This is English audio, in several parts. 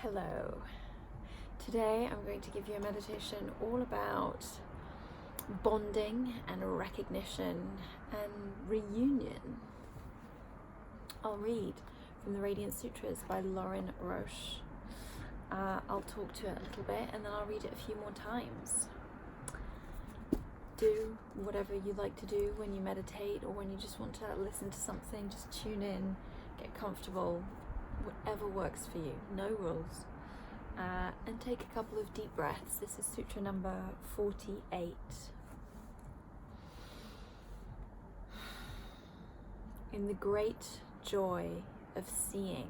Hello. Today I'm going to give you a meditation all about bonding and recognition and reunion. I'll read from the Radiance Sutras by Lorin Roche. I'll talk to it a little bit and then I'll read it a few more times. Do whatever you like to do when you meditate or when you just want to listen to something. Just tune in, get comfortable, whatever works for you, no rules. And take a couple of deep breaths. This is sutra number 48. In the great joy of seeing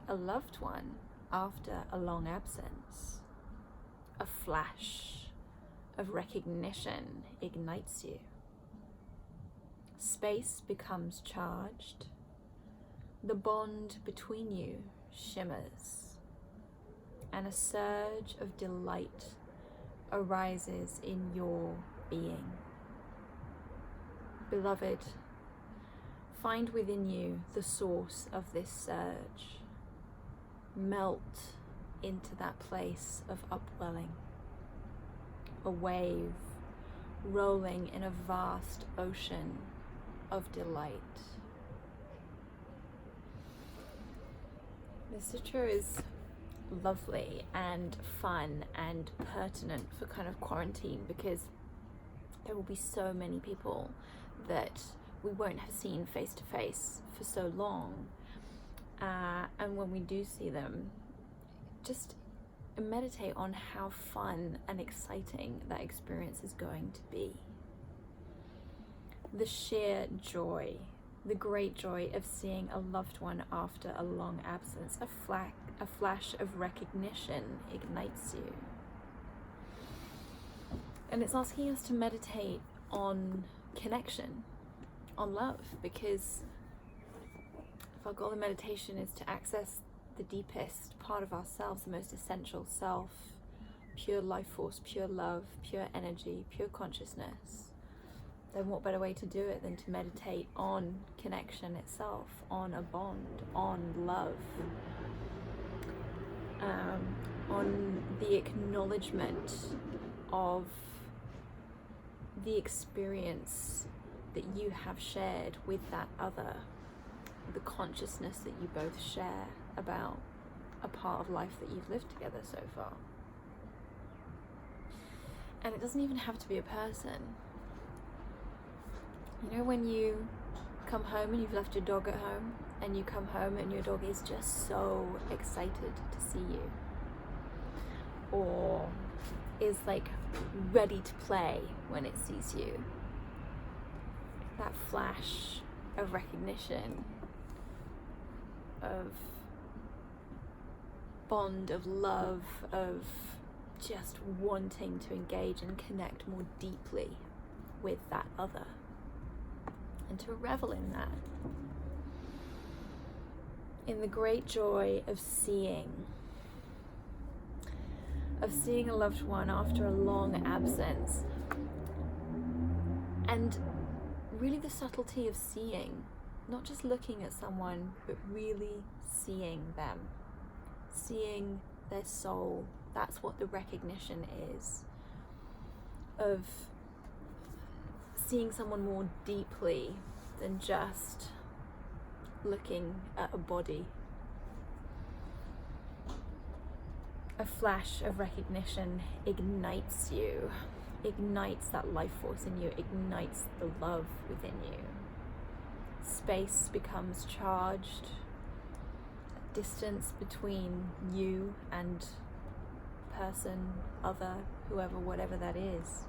a loved one after a long absence, a flash of recognition ignites you. Space becomes charged. The bond between you shimmers, and a surge of delight arises in your being. Beloved, find within you the source of this surge. Melt into that place of upwelling, a wave rolling in a vast ocean of delight. The sutra is lovely and fun and pertinent for kind of quarantine, because there will be so many people that we won't have seen face to face for so long, and when we do see them, just meditate on how fun and exciting that experience is going to be. The sheer joy, the great joy of seeing a loved one after a long absence, a flash of recognition ignites you. And it's asking us to meditate on connection, on love, because if our goal in meditation is to access the deepest part of ourselves, the most essential self, pure life force, pure love, pure energy, pure consciousness, then what better way to do it than to meditate on connection itself, on a bond, on love, on the acknowledgement of the experience that you have shared with that other, the consciousness that you both share about a part of life that you've lived together so far. And it doesn't even have to be a person. You know, when you come home and you've left your dog at home, and you come home and your dog is just so excited to see you, or is like ready to play when it sees you. That flash of recognition, of bond, of love, of just wanting to engage and connect more deeply with that other, and to revel in that. In the great joy of seeing a loved one after a long absence, and really the subtlety of seeing, not just looking at someone, but really seeing them, seeing their soul. That's what the recognition is, of seeing someone more deeply than just looking at a body. A flash of recognition ignites you, ignites that life force in you, ignites the love within you. Space becomes charged. Distance between you and person, other, whoever, whatever that is,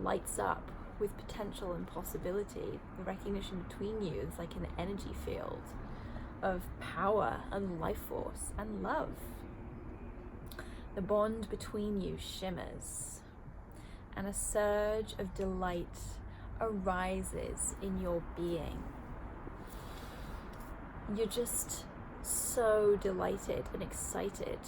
lights up with potential and possibility. The recognition between you is like an energy field of power and life force and love. The bond between you shimmers, and a surge of delight arises in your being. You're just so delighted and excited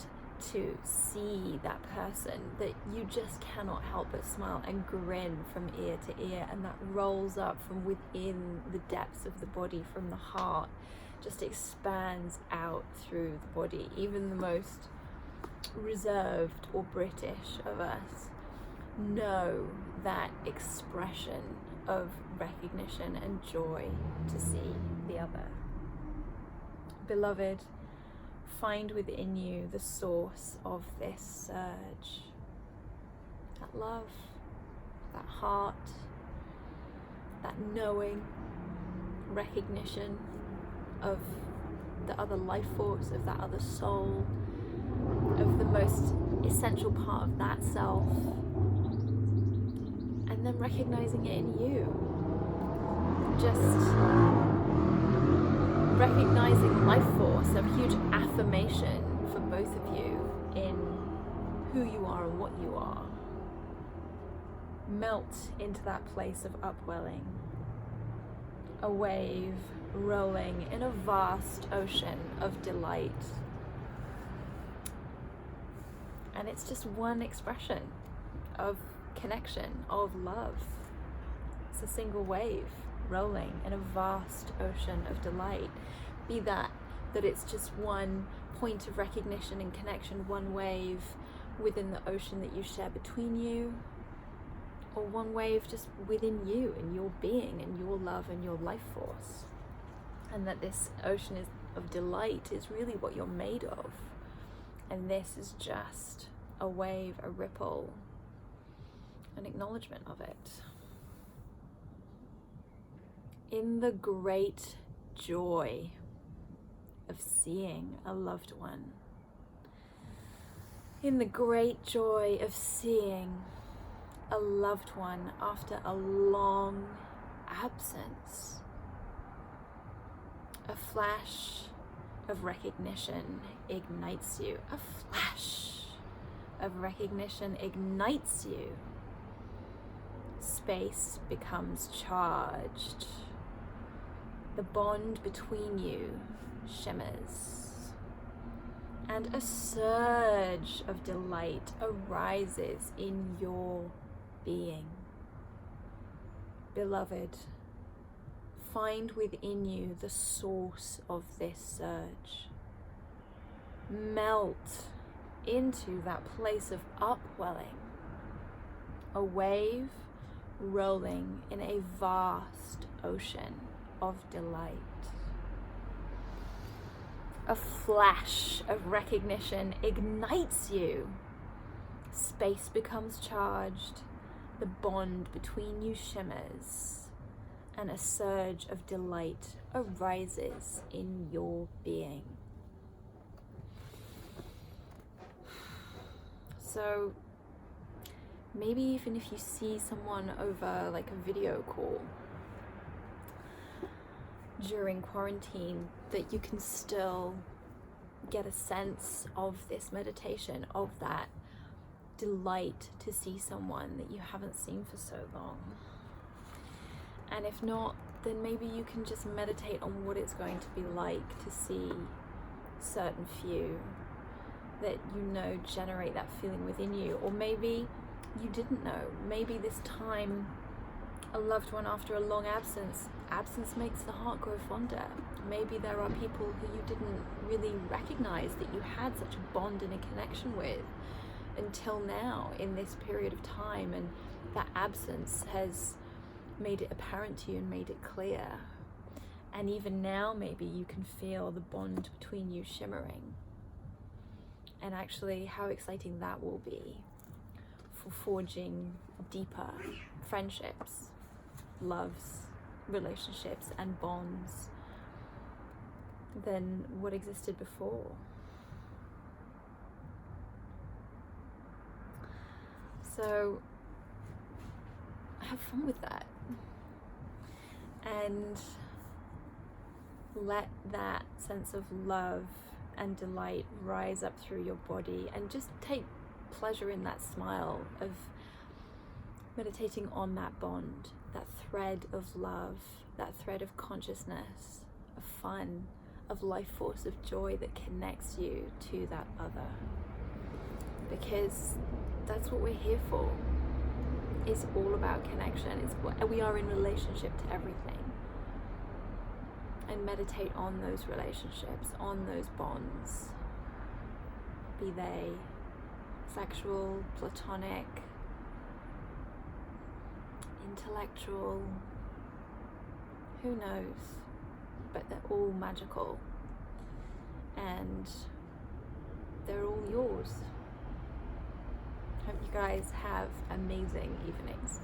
to see that person that you just cannot help but smile and grin from ear to ear, and that rolls up from within the depths of the body, from the heart, just expands out through the body. Even the most reserved or British of us know that expression of recognition and joy to see the other. Beloved, find within you the source of this surge, that love, that heart, that knowing, recognition of the other life force, of that other soul, of the most essential part of that self, and then recognizing it in you. Just recognizing life force, a huge affirmation for both of you in who you are and what you are. Melt into that place of upwelling, a wave rolling in a vast ocean of delight. And it's just one expression of connection, of love. It's a single wave rolling in a vast ocean of delight. Be that it's just one point of recognition and connection, one wave within the ocean that you share between you, or one wave just within you and your being and your love and your life force. And that this ocean of delight is really what you're made of. And this is just a wave, a ripple, an acknowledgement of it. In the great joy of seeing a loved one, in the great joy of seeing a loved one after a long absence, a flash of recognition ignites you. A flash of recognition ignites you. Space becomes charged. The bond between you shimmers, and a surge of delight arises in your being. Beloved, find within you the source of this surge. Melt into that place of upwelling, a wave rolling in a vast ocean of delight. A flash of recognition ignites you. Space becomes charged. The bond between you shimmers, and a surge of delight arises in your being. So maybe even if you see someone over like a video call during quarantine, that you can still get a sense of this meditation, of that delight to see someone that you haven't seen for so long. And if not, then maybe you can just meditate on what it's going to be like to see certain few that you know generate that feeling within you. Or maybe you didn't know. Maybe this time, a loved one after a long absence makes the heart grow fonder. Maybe there are people who you didn't really recognize that you had such a bond and a connection with until now in this period of time, and that absence has made it apparent to you and made it clear. And even now maybe you can feel the bond between you shimmering, and actually how exciting that will be for forging deeper friendships, loves, relationships and bonds than what existed before. So have fun with that, and let that sense of love and delight rise up through your body, and just take pleasure in that smile of meditating on that bond, that thread of love, that thread of consciousness, of fun, of life force, of joy that connects you to that other. Because that's what we're here for. It's all about connection. It's what we are in relationship to everything. and meditate on those relationships, on those bonds, be they sexual, platonic, intellectual, who knows, but they're all magical and they're all yours. Hope you guys have amazing evenings.